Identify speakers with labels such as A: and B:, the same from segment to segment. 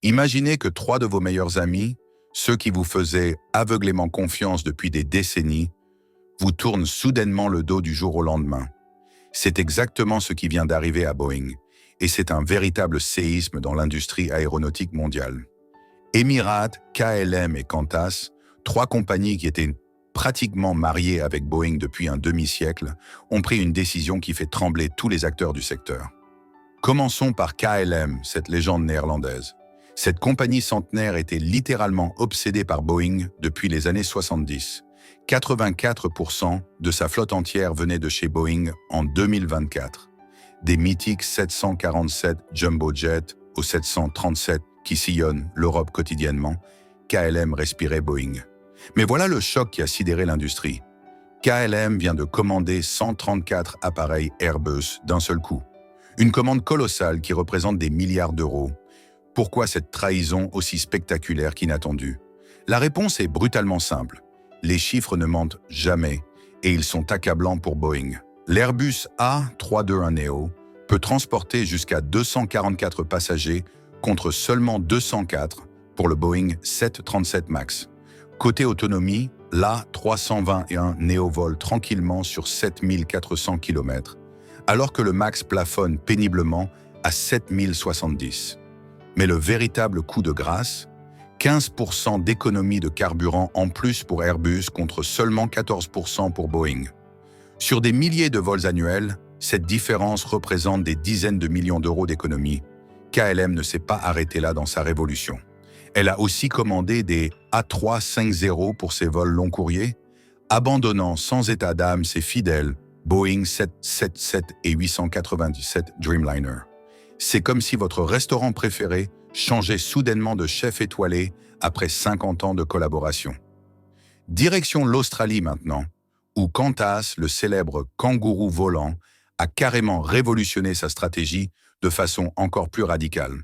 A: Imaginez que trois de vos meilleurs amis, ceux qui vous faisaient aveuglément confiance depuis des décennies, vous tournent soudainement le dos du jour au lendemain. C'est exactement ce qui vient d'arriver à Boeing, et c'est un véritable séisme dans l'industrie aéronautique mondiale. Emirates, KLM et Qantas, trois compagnies qui étaient pratiquement mariées avec Boeing depuis un demi-siècle, ont pris une décision qui fait trembler tous les acteurs du secteur. Commençons par KLM, cette légende néerlandaise. Cette compagnie centenaire était littéralement obsédée par Boeing depuis les années 70. 84% de sa flotte entière venait de chez Boeing en 2024. Des mythiques 747 Jumbo Jet aux 737 qui sillonnent l'Europe quotidiennement, KLM respirait Boeing. Mais voilà le choc qui a sidéré l'industrie. KLM vient de commander 134 appareils Airbus d'un seul coup. Une commande colossale qui représente des milliards d'euros. Pourquoi cette trahison aussi spectaculaire qu'inattendue? La réponse est brutalement simple. Les chiffres ne mentent jamais et ils sont accablants pour Boeing. L'Airbus A321neo peut transporter jusqu'à 244 passagers contre seulement 204 pour le Boeing 737 MAX. Côté autonomie, l'A321neo vole tranquillement sur 7400 km, alors que le MAX plafonne péniblement à 7070. Mais le véritable coup de grâce, 15% d'économie de carburant en plus pour Airbus contre seulement 14% pour Boeing. Sur des milliers de vols annuels, cette différence représente des dizaines de millions d'euros d'économie. KLM ne s'est pas arrêté là dans sa révolution. Elle a aussi commandé des A350 pour ses vols long courriers, abandonnant sans état d'âme ses fidèles Boeing 777 et 897 Dreamliner. C'est comme si votre restaurant préféré changeait soudainement de chef étoilé après 50 ans de collaboration. Direction l'Australie maintenant, où Qantas, le célèbre kangourou volant, a carrément révolutionné sa stratégie de façon encore plus radicale.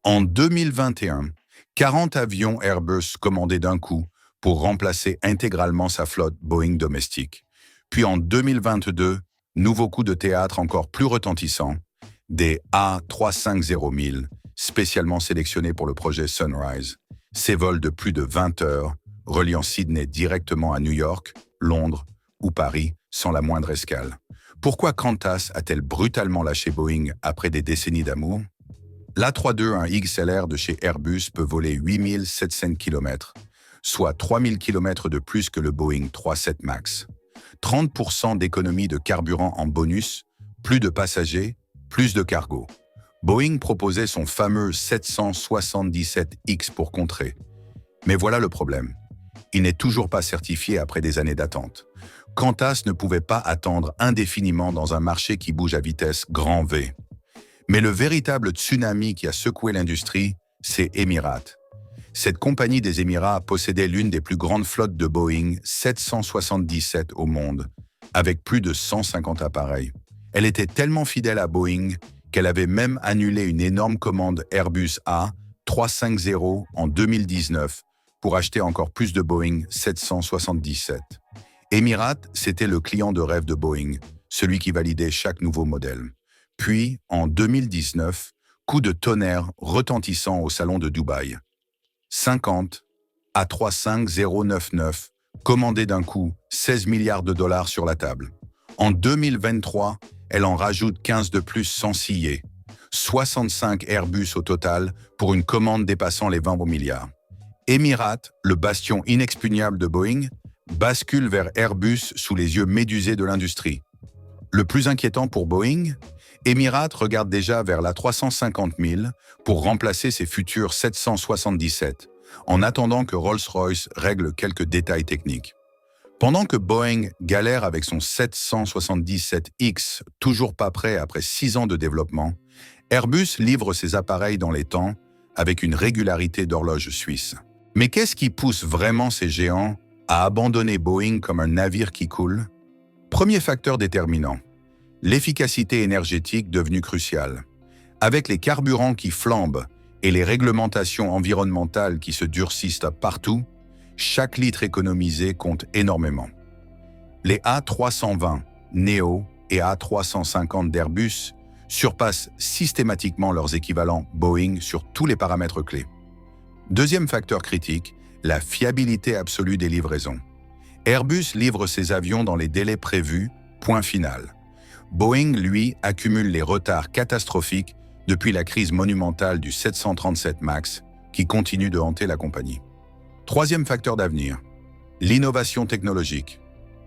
A: En 2021, 40 avions Airbus commandés d'un coup pour remplacer intégralement sa flotte Boeing domestique. Puis en 2022, nouveau coup de théâtre encore plus retentissant, des A350 spécialement sélectionnés pour le projet Sunrise. Ces vols de plus de 20 heures, reliant Sydney directement à New York, Londres ou Paris, sans la moindre escale. Pourquoi Qantas a-t-elle brutalement lâché Boeing après des décennies d'amour? L'A321 XLR de chez Airbus peut voler 8700 km, soit 3000 km de plus que le Boeing 37 MAX. 30% d'économie de carburant en bonus, plus de passagers, plus de cargo. Boeing proposait son fameux 777X pour contrer. Mais voilà le problème. Il n'est toujours pas certifié après des années d'attente. Qantas ne pouvait pas attendre indéfiniment dans un marché qui bouge à vitesse grand V. Mais le véritable tsunami qui a secoué l'industrie, c'est Emirates. Cette compagnie des Émirats possédait l'une des plus grandes flottes de Boeing 777 au monde, avec plus de 150 appareils. Elle était tellement fidèle à Boeing qu'elle avait même annulé une énorme commande Airbus A350 en 2019 pour acheter encore plus de Boeing 777. Emirates, c'était le client de rêve de Boeing, celui qui validait chaque nouveau modèle. Puis, en 2019, coup de tonnerre retentissant au salon de Dubaï. 50 A35099, commandé d'un coup 16 milliards de dollars sur la table. En 2023, elle en rajoute 15 de plus sans ciller. 65 Airbus au total pour une commande dépassant les 20 milliards. Emirates, le bastion inexpugnable de Boeing, bascule vers Airbus sous les yeux médusés de l'industrie. Le plus inquiétant pour Boeing, Emirates regarde déjà vers la 350 000 pour remplacer ses futurs 777, en attendant que Rolls-Royce règle quelques détails techniques. Pendant que Boeing galère avec son 777X, toujours pas prêt après 6 ans de développement, Airbus livre ses appareils dans les temps avec une régularité d'horloge suisse. Mais qu'est-ce qui pousse vraiment ces géants à abandonner Boeing comme un navire qui coule? Premier facteur déterminant, l'efficacité énergétique devenue cruciale. Avec les carburants qui flambent et les réglementations environnementales qui se durcissent partout, chaque litre économisé compte énormément. Les A320, Neo et A350 d'Airbus surpassent systématiquement leurs équivalents Boeing sur tous les paramètres clés. Deuxième facteur critique, la fiabilité absolue des livraisons. Airbus livre ses avions dans les délais prévus, point final. Boeing, lui, accumule les retards catastrophiques depuis la crise monumentale du 737 MAX, qui continue de hanter la compagnie. Troisième facteur d'avenir, l'innovation technologique.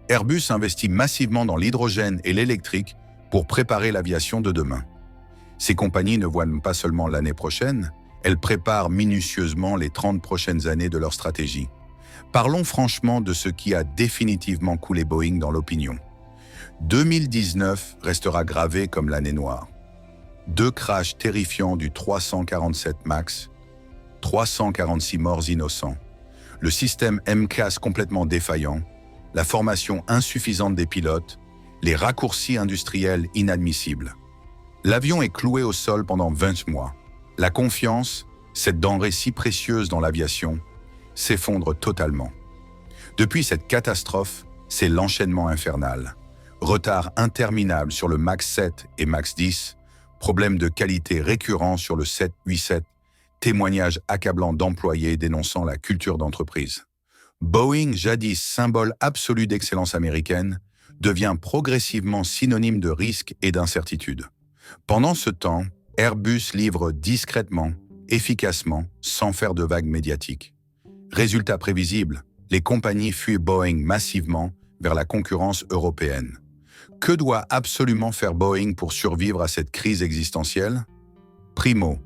A: Airbus investit massivement dans l'hydrogène et l'électrique pour préparer l'aviation de demain. Ces compagnies ne voient pas seulement l'année prochaine, elles préparent minutieusement les 30 prochaines années de leur stratégie. Parlons franchement de ce qui a définitivement coulé Boeing dans l'opinion. 2019 restera gravé comme l'année noire. 2 crashs terrifiants du 347 MAX, 346 morts innocents, le système MCAS complètement défaillant, la formation insuffisante des pilotes, les raccourcis industriels inadmissibles. L'avion est cloué au sol pendant 20 mois. La confiance, cette denrée si précieuse dans l'aviation, s'effondre totalement. Depuis cette catastrophe, c'est l'enchaînement infernal. Retard interminable sur le MAX 7 et MAX 10, problèmes de qualité récurrents sur le 787, témoignages accablants d'employés dénonçant la culture d'entreprise. Boeing, jadis symbole absolu d'excellence américaine, devient progressivement synonyme de risque et d'incertitude. Pendant ce temps, Airbus livre discrètement, efficacement, sans faire de vagues médiatiques. Résultat prévisible, les compagnies fuient Boeing massivement vers la concurrence européenne. Que doit absolument faire Boeing pour survivre à cette crise existentielle? Primo,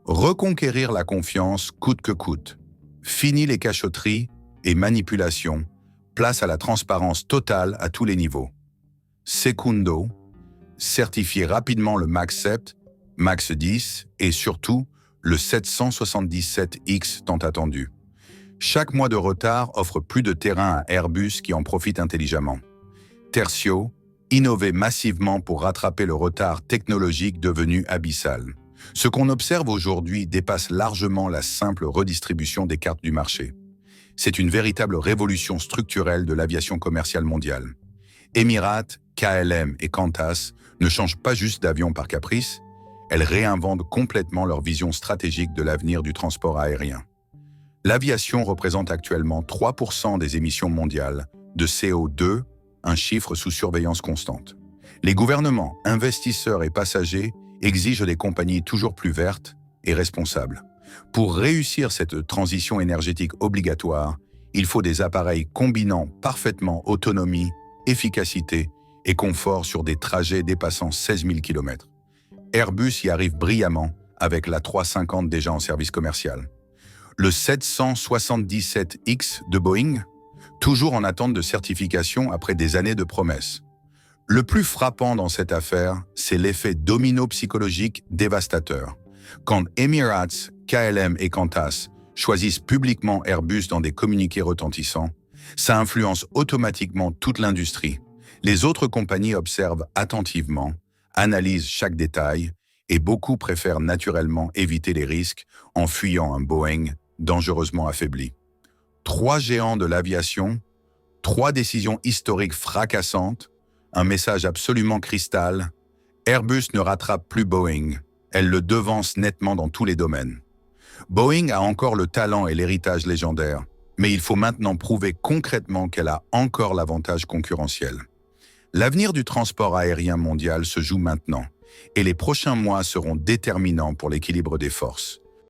A: reconquérir la confiance coûte que coûte. Fini les cachotteries et manipulations, place à la transparence totale à tous les niveaux. Secundo, certifier rapidement le MAX 7, MAX 10 et surtout le 777X tant attendu. Chaque mois de retard offre plus de terrain à Airbus qui en profite intelligemment. Tertio, innover massivement pour rattraper le retard technologique devenu abyssal. Ce qu'on observe aujourd'hui dépasse largement la simple redistribution des cartes du marché. C'est une véritable révolution structurelle de l'aviation commerciale mondiale. Emirates, KLM et Qantas ne changent pas juste d'avion par caprice, elles réinventent complètement leur vision stratégique de l'avenir du transport aérien. L'aviation représente actuellement 3% des émissions mondiales de CO2, un chiffre sous surveillance constante. Les gouvernements, investisseurs et passagers exigent des compagnies toujours plus vertes et responsables. Pour réussir cette transition énergétique obligatoire, il faut des appareils combinant parfaitement autonomie, efficacité et confort sur des trajets dépassant 16 000 km. Airbus y arrive brillamment avec la 350 déjà en service commercial. Le 777X de Boeing, toujours en attente de certification après des années de promesses. Le plus frappant dans cette affaire, c'est l'effet domino psychologique dévastateur. Quand Emirates, KLM et Qantas choisissent publiquement Airbus dans des communiqués retentissants, ça influence automatiquement toute l'industrie. Les autres compagnies observent attentivement, analysent chaque détail et beaucoup préfèrent naturellement éviter les risques en fuyant un Boeing dangereusement affaibli. 3 géants de l'aviation, 3 décisions historiques fracassantes, un message absolument cristal, Airbus ne rattrape plus Boeing, elle le devance nettement dans tous les domaines. Boeing a encore le talent et l'héritage légendaire, mais il faut maintenant prouver concrètement qu'elle a encore l'avantage concurrentiel. L'avenir du transport aérien mondial se joue maintenant, et les prochains mois seront déterminants pour l'équilibre des forces.